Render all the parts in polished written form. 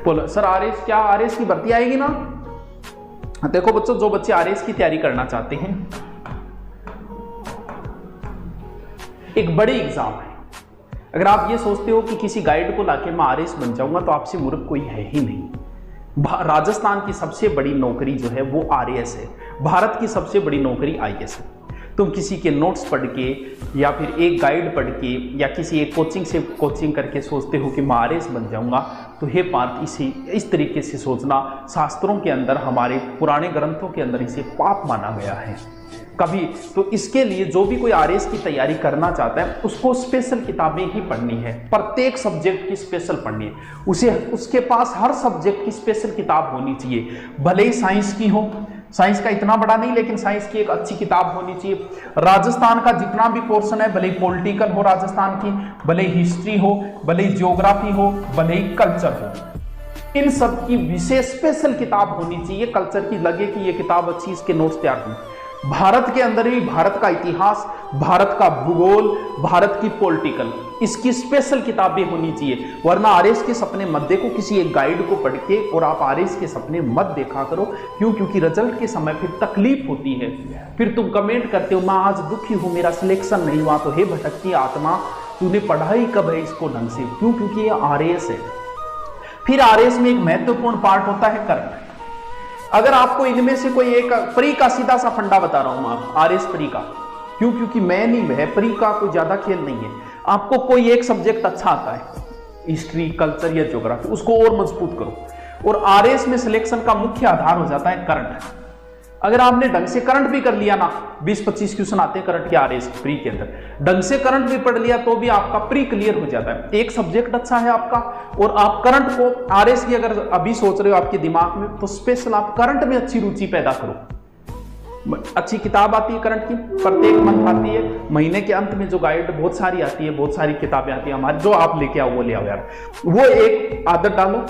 बोलो sir RS क्या RS की भर्ती आएगी ना? देखो बच्चों, जो बच्चे आरएस की तैयारी करना चाहते हैं, एक बड़ी एग्जाम है। अगर आप ये सोचते हो कि किसी गाइड को लाके मैं आरएस बन जाऊंगा तो आपसे मूर्ख कोई है ही नहीं। राजस्थान की सबसे बड़ी नौकरी जो है वो आरएस है। भारत की सबसे बड़ी नौकरी आईएएस है। तुम किसी के नोट्स पढ़ के या फिर एक गाइड पढ़ के या किसी एक कोचिंग से कोचिंग करके सोचते हो कि मैं आरएस बन जाऊंगा, तो हे पार्थ इस तरीके से सोचना शास्त्रों के अंदर, हमारे पुराने ग्रंथों के अंदर इसे पाप माना गया है कभी। तो इसके लिए जो भी कोई आरएस की तैयारी करना चाहता है उसको स्पेशल किताबें ही पढ़नी है, प्रत्येक सब्जेक्ट की स्पेशल पढ़नी है। उसके पास हर सब्जेक्ट की स्पेशल किताब होनी चाहिए, भले ही साइंस की हो, साइंस का इतना बड़ा नहीं लेकिन साइंस की एक अच्छी किताब होनी चाहिए। राजस्थान का जितना भी पोर्शन है, भले ही पॉलिटिकल हो राजस्थान की, भले ही हिस्ट्री हो, भले ही ज्योग्राफी हो, भले ही कल्चर हो, इन सब की विशेष स्पेशल किताब होनी चाहिए। कल्चर की लगे कि ये किताब अच्छी, इसके नोट्स तैयार हों। भारत के अंदर ही भारत का इतिहास, भारत का भूगोल, भारत की पॉलिटिकल, इसकी स्पेशल किताबें होनी चाहिए। वरना आरएस के सपने मत देखो किसी एक गाइड को पढ़ के, और आप आरएस के सपने मत देखा करो। क्यों? क्योंकि रिजल्ट के समय फिर तकलीफ होती है। फिर तुम कमेंट करते हो मैं आज दुखी हूं, मेरा सिलेक्शन नहीं हुआ। तो हे भटकती आत्मा, तूने पढ़ाई कब है इसको ढंग से? क्यों? क्योंकि ये आरएस है। फिर आरएस में एक महत्वपूर्ण पार्ट होता है करंट। अगर आपको इनमें से कोई एक, प्री का सीधा सा फंडा बता रहा हूं मैं, आरएस प्री का। क्यों? क्योंकि मैं नहीं है, प्री का कोई ज्यादा खेल नहीं है। आपको कोई एक सब्जेक्ट अच्छा आता है, हिस्ट्री, कल्चर या ज्योग्राफी, उसको और मजबूत करो। और आरएस में सिलेक्शन का मुख्य आधार हो जाता है करंट। अगर आपने ढंग से करंट भी कर लिया ना, 20-25 क्वेश्चन आते हैं करंट के आरएस प्री के अंदर, ढंग से करंट भी पढ़ लिया तो भी आपका प्री क्लियर हो जाता है। एक सब्जेक्ट अच्छा है आपका, और आप करंट को, आरएस की अगर अभी सोच रहे हो आपके दिमाग में, तो स्पेशल आप करंट में अच्छी रुचि पैदा करो। अच्छी किताब आती है करंट की, प्रत्येक मंथ आती है, महीने के अंत में जो गाइड बहुत सारी आती है, बहुत सारी किताबें आती है हमारी, जो आप लेके आओ वो ले आओ यार। वो एक आदत डालो,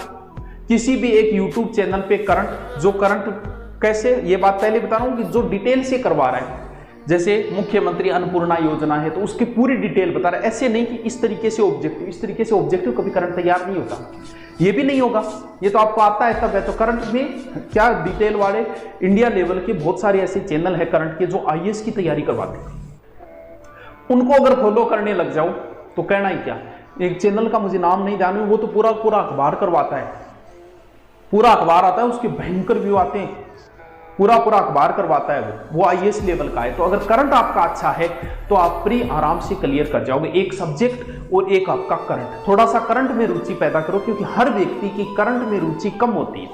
किसी भी एक यूट्यूब चैनल पे करंट, जो करंट कैसे, ये बात पहले बता रहा हूं कि जो डिटेल से करवा रहा है, जैसे मुख्यमंत्री अन्नपूर्णा योजना है तो उसकी पूरी डिटेल बता रहा है। ऐसे नहीं कि इस तरीके से ऑब्जेक्टिव, इस तरीके से ऑब्जेक्टिव कभी करंट तैयार नहीं होता, ये भी नहीं होगा। ये तो आपको आता है तब है। तो करंट में क्या डिटेल वाले इंडिया लेवल के बहुत सारे ऐसे चैनल है करंट के जो आईएएस की तैयारी करवाते हैं। उनको अगर फॉलो करने लग जाओ तो कहना ही क्या। एक चैनल का मुझे नाम नहीं जानू, वो तो पूरा अखबार करवाता है, पूरा अखबार आता है, उसके भयंकर व्यू आते हैं, पूरा अखबार करवाता है वो आईएएस लेवल का है। तो अगर करंट आपका अच्छा है तो आप प्री आराम से क्लियर कर जाओगे। एक सब्जेक्ट और एक आपका करंट, थोड़ा सा करंट में रुचि पैदा करो, क्योंकि हर व्यक्ति की करंट में रुचि कम होती है।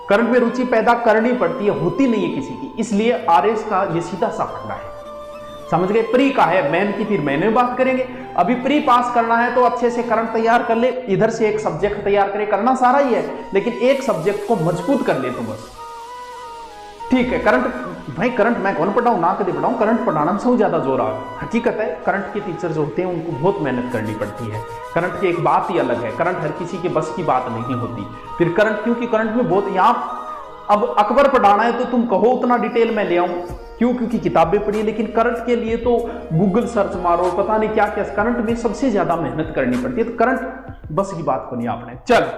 करंट में रुचि पैदा करनी पड़ती है, होती नहीं है किसी की। इसलिए आरएस का ये सीधा सा फंडा है, समझ गए। प्री का है, मेन की फिर मैंने बात करेंगे। अभी प्री पास करना है तो अच्छे से करंट तैयार कर ले, इधर से एक सब्जेक्ट तैयार करे, करना सारा ही है, लेकिन एक सब्जेक्ट को मजबूत कर ले तो बस ठीक है। करंट भाई, करंट मैं कौन पढ़ाऊं, ना कभी पढ़ाऊं, करंट पढ़ाना में सबसे ज्यादा जोर आ रहा है। हकीकत है, करंट के टीचर जो होते हैं उनको बहुत मेहनत करनी पड़ती है। करंट की एक बात ही अलग है, करंट हर किसी के बस की बात नहीं होती। फिर करंट, क्योंकि करंट में बहुत, यहाँ अब अकबर पढ़ाना है तो तुम कहो उतना डिटेल में ले आऊं, क्यों? क्योंकि किताबें पढ़ी। लेकिन करंट के लिए तो गूगल सर्च मारो, पता नहीं क्या क्या। करंट में सबसे ज्यादा मेहनत करनी पड़ती है, तो करंट बस की बात को नहीं आपने। चल